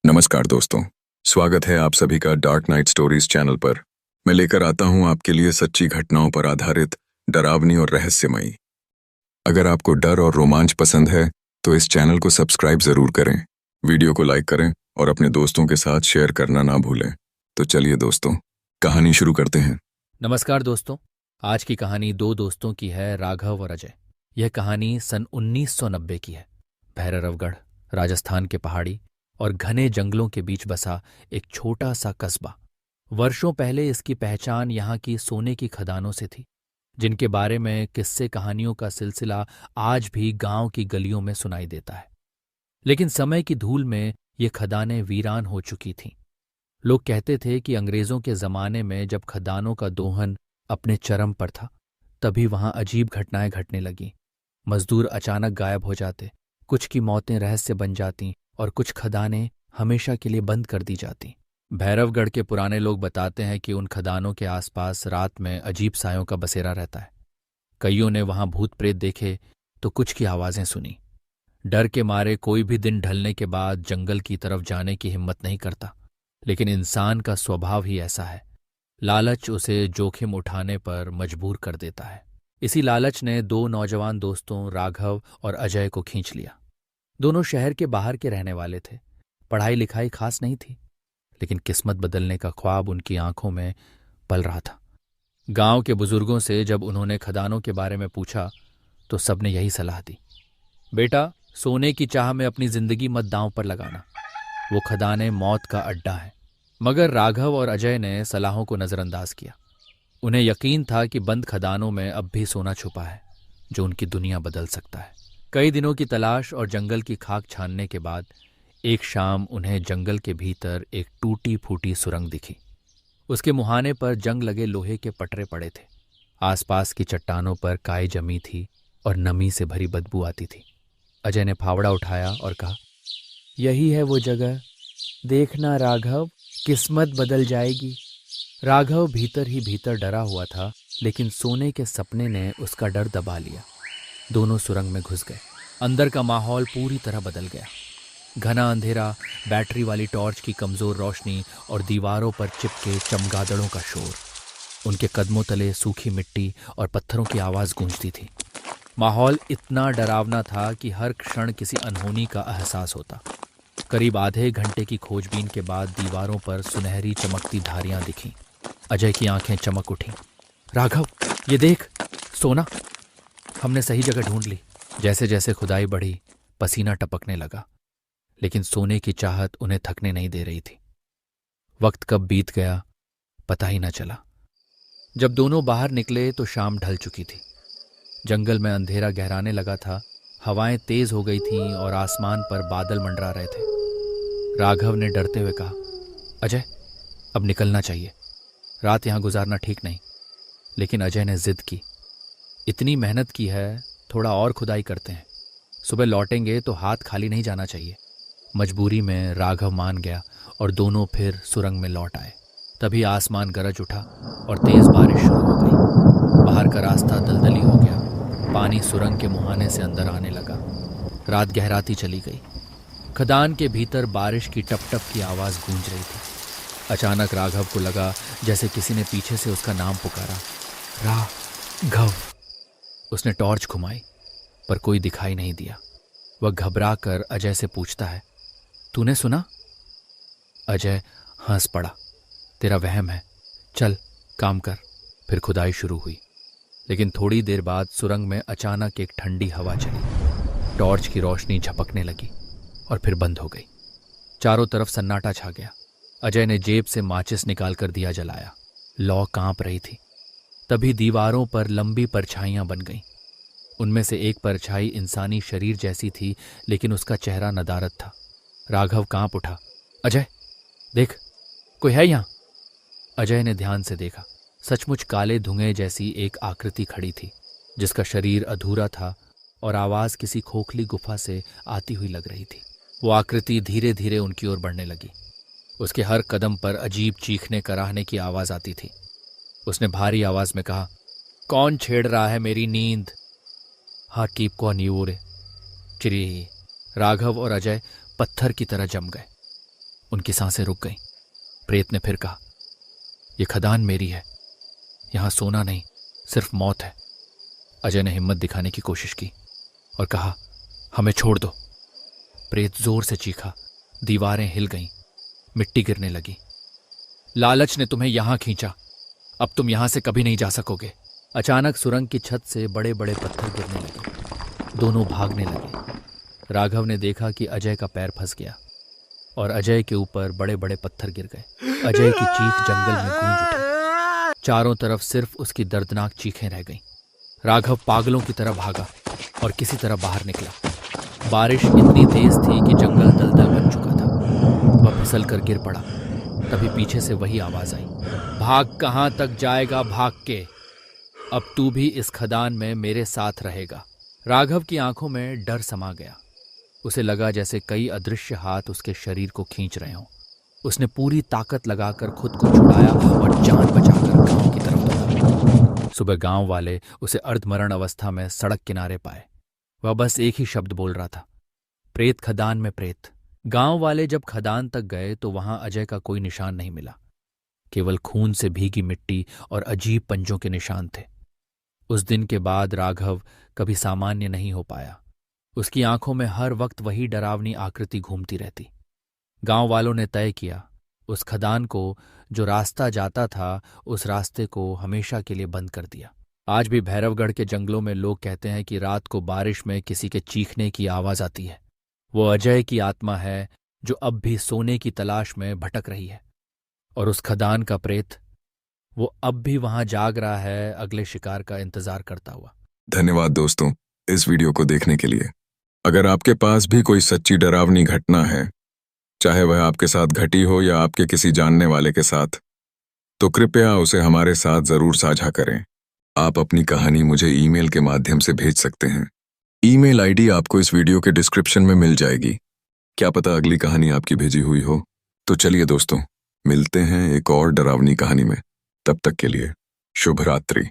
नमस्कार दोस्तों, स्वागत है आप सभी का डार्क नाइट स्टोरीज चैनल पर। मैं लेकर आता हूं आपके लिए सच्ची घटनाओं पर आधारित डरावनी और रहस्यमयी। अगर आपको डर और रोमांच पसंद है तो इस चैनल को सब्सक्राइब जरूर करें, वीडियो को लाइक करें और अपने दोस्तों के साथ शेयर करना ना भूलें। तो चलिए दोस्तों, कहानी शुरू करते हैं। नमस्कार दोस्तों। आज की कहानी दो दोस्तों की है, राघव और अजय। यह कहानी सन 1990 की है। भैरवगढ़, राजस्थान के पहाड़ी और घने जंगलों के बीच बसा एक छोटा सा कस्बा। वर्षों पहले इसकी पहचान यहाँ की सोने की खदानों से थी, जिनके बारे में किस्से कहानियों का सिलसिला आज भी गांव की गलियों में सुनाई देता है। लेकिन समय की धूल में ये खदानें वीरान हो चुकी थीं। लोग कहते थे कि अंग्रेजों के जमाने में जब खदानों का दोहन अपने चरम पर था, तभी वहां अजीब घटनाएं घटने लगीं। मजदूर अचानक गायब हो जाते, कुछ की मौतें रहस्य बन जातीं और कुछ खदानें हमेशा के लिए बंद कर दी जातीं। भैरवगढ़ के पुराने लोग बताते हैं कि उन खदानों के आसपास रात में अजीब सायों का बसेरा रहता है। कईयों ने वहां भूत प्रेत देखे तो कुछ की आवाजें सुनी। डर के मारे कोई भी दिन ढलने के बाद जंगल की तरफ जाने की हिम्मत नहीं करता। लेकिन इंसान का स्वभाव ही ऐसा है, लालच उसे जोखिम उठाने पर मजबूर कर देता है। इसी लालच ने दो नौजवान दोस्तों राघव और अजय को खींच लिया। दोनों शहर के बाहर के रहने वाले थे। पढ़ाई लिखाई खास नहीं थी, लेकिन किस्मत बदलने का ख्वाब उनकी आंखों में पल रहा था। गांव के बुजुर्गों से जब उन्होंने खदानों के बारे में पूछा तो सबने यही सलाह दी, बेटा, सोने की चाह में अपनी जिंदगी मत दांव पर लगाना। वो खदानें मौत का अड्डा है। मगर राघव और अजय ने सलाहों को नजरअंदाज किया। उन्हें यकीन था कि बंद खदानों में अब भी सोना छुपा है, जो उनकी दुनिया बदल सकता है। कई दिनों की तलाश और जंगल की खाक छानने के बाद एक शाम उन्हें जंगल के भीतर एक टूटी फूटी सुरंग दिखी। उसके मुहाने पर जंग लगे लोहे के पटरे पड़े थे। आसपास की चट्टानों पर काई जमी थी और नमी से भरी बदबू आती थी। अजय ने फावड़ा उठाया और कहा, यही है वो जगह, देखना राघव, किस्मत बदल जाएगी। राघव भीतर ही भीतर डरा हुआ था, लेकिन सोने के सपने ने उसका डर दबा लिया। दोनों सुरंग में घुस गए। अंदर का माहौल पूरी तरह बदल गया। घना अंधेरा, बैटरी वाली टॉर्च की कमजोर रोशनी और दीवारों पर चिपके चमगादड़ों का शोर। उनके कदमों तले सूखी मिट्टी और पत्थरों की आवाज गूंजती थी। माहौल इतना डरावना था कि हर क्षण किसी अनहोनी का एहसास होता। करीब आधे घंटे की खोजबीन के बाद दीवारों पर सुनहरी चमकती धारियां दिखीं। अजय की आंखें चमक उठीं। राघव, ये देख, सोना। हमने सही जगह ढूंढ ली। जैसे जैसे खुदाई बढ़ी, पसीना टपकने लगा, लेकिन सोने की चाहत उन्हें थकने नहीं दे रही थी। वक्त कब बीत गया पता ही न चला। जब दोनों बाहर निकले तो शाम ढल चुकी थी। जंगल में अंधेरा गहराने लगा था। हवाएं तेज हो गई थीं और आसमान पर बादल मंडरा रहे थे। राघव ने डरते हुए कहा, अजय, अब निकलना चाहिए। रात यहां गुजारना ठीक नहीं। लेकिन अजय ने जिद की, इतनी मेहनत की है, थोड़ा और खुदाई करते हैं। सुबह लौटेंगे तो हाथ खाली नहीं जाना चाहिए। मजबूरी में राघव मान गया और दोनों फिर सुरंग में लौट आए। तभी आसमान गरज उठा और तेज बारिश शुरू हो गई। बाहर का रास्ता दलदली हो गया। पानी सुरंग के मुहाने से अंदर आने लगा। रात गहराती चली गई। खदान के भीतर बारिश की टप टप की आवाज गूंज रही थी। अचानक राघव को लगा जैसे किसी ने पीछे से उसका नाम पुकारा, राघव। उसने टॉर्च घुमाई, पर कोई दिखाई नहीं दिया। वह घबरा कर अजय से पूछता है, तूने सुना? अजय हंस पड़ा, तेरा वहम है, चल काम कर। फिर खुदाई शुरू हुई। लेकिन थोड़ी देर बाद सुरंग में अचानक एक ठंडी हवा चली। टॉर्च की रोशनी झपकने लगी और फिर बंद हो गई। चारों तरफ सन्नाटा छा गया। अजय ने जेब से माचिस निकालकर दिया जलाया। लौ कांप रही थी। तभी दीवारों पर लंबी परछाइयां बन गईं। उनमें से एक परछाई इंसानी शरीर जैसी थी, लेकिन उसका चेहरा नदारद था। राघव कांप उठा, अजय देख, कोई है यहां? अजय ने ध्यान से देखा। सचमुच काले धुएं जैसी एक आकृति खड़ी थी, जिसका शरीर अधूरा था और आवाज किसी खोखली गुफा से आती हुई लग रही थी। वो आकृति धीरे धीरे उनकी ओर बढ़ने लगी। उसके हर कदम पर अजीब चीखने कराहने की आवाज आती थी। उसने भारी आवाज में कहा, कौन छेड़ रहा है मेरी नींद? हाँ, कीप कौन यूरे चिरी। राघव और अजय पत्थर की तरह जम गए। उनकी सांसें रुक गईं। प्रेत ने फिर कहा, यह खदान मेरी है, यहां सोना नहीं, सिर्फ मौत है। अजय ने हिम्मत दिखाने की कोशिश की और कहा, हमें छोड़ दो। प्रेत जोर से चीखा, दीवारें हिल गईं, मिट्टी गिरने लगी। लालच ने तुम्हें यहां खींचा, अब तुम यहां से कभी नहीं जा सकोगे। अचानक सुरंग की छत से बड़े बड़े पत्थर गिरने लगे। दोनों भागने लगे। राघव ने देखा कि अजय का पैर फंस गया और अजय के ऊपर बड़े बड़े पत्थर गिर गए। अजय की चीख जंगल में गूंज उठी। चारों तरफ सिर्फ उसकी दर्दनाक चीखें रह गईं। राघव पागलों की तरह भागा और किसी तरह बाहर निकला। बारिश इतनी तेज थी कि जंगल दलदल बन चुका था। वह फिसल कर गिर पड़ा। तभी पीछे से वही आवाज आई, भाग कहां तक जाएगा, भाग के, अब तू भी इस खदान में मेरे साथ रहेगा। राघव की आंखों में डर समा गया। उसे लगा जैसे कई अदृश्य हाथ उसके शरीर को खींच रहे हों। उसने पूरी ताकत लगाकर खुद को छुड़ाया और जान बचाकर गांव की तरफ दौड़ा। सुबह गांव वाले उसे अर्धमरण अवस्था में सड़क किनारे पाए। वह बस एक ही शब्द बोल रहा था, प्रेत खदान में प्रेत। गांव वाले जब खदान तक गए तो वहां अजय का कोई निशान नहीं मिला। केवल खून से भीगी मिट्टी और अजीब पंजों के निशान थे। उस दिन के बाद राघव कभी सामान्य नहीं हो पाया। उसकी आंखों में हर वक्त वही डरावनी आकृति घूमती रहती। गांव वालों ने तय किया, उस खदान को जो रास्ता जाता था उस रास्ते को हमेशा के लिए बंद कर दिया। आज भी भैरवगढ़ के जंगलों में लोग कहते हैं कि रात को बारिश में किसी के चीखने की आवाज आती है। वो अजय की आत्मा है जो अब भी सोने की तलाश में भटक रही है। और उस खदान का प्रेत, वो अब भी वहां जाग रहा है, अगले शिकार का इंतजार करता हुआ। धन्यवाद दोस्तों इस वीडियो को देखने के लिए। अगर आपके पास भी कोई सच्ची डरावनी घटना है, चाहे वह आपके साथ घटी हो या आपके किसी जानने वाले के साथ, तो कृपया उसे हमारे साथ जरूर साझा करें। आप अपनी कहानी मुझे ईमेल के माध्यम से भेज सकते हैं। ईमेल आईडी आपको इस वीडियो के डिस्क्रिप्शन में मिल जाएगी। क्या पता अगली कहानी आपकी भेजी हुई हो। तो चलिए दोस्तों, मिलते हैं एक और डरावनी कहानी में। तब तक के लिए शुभ रात्रि।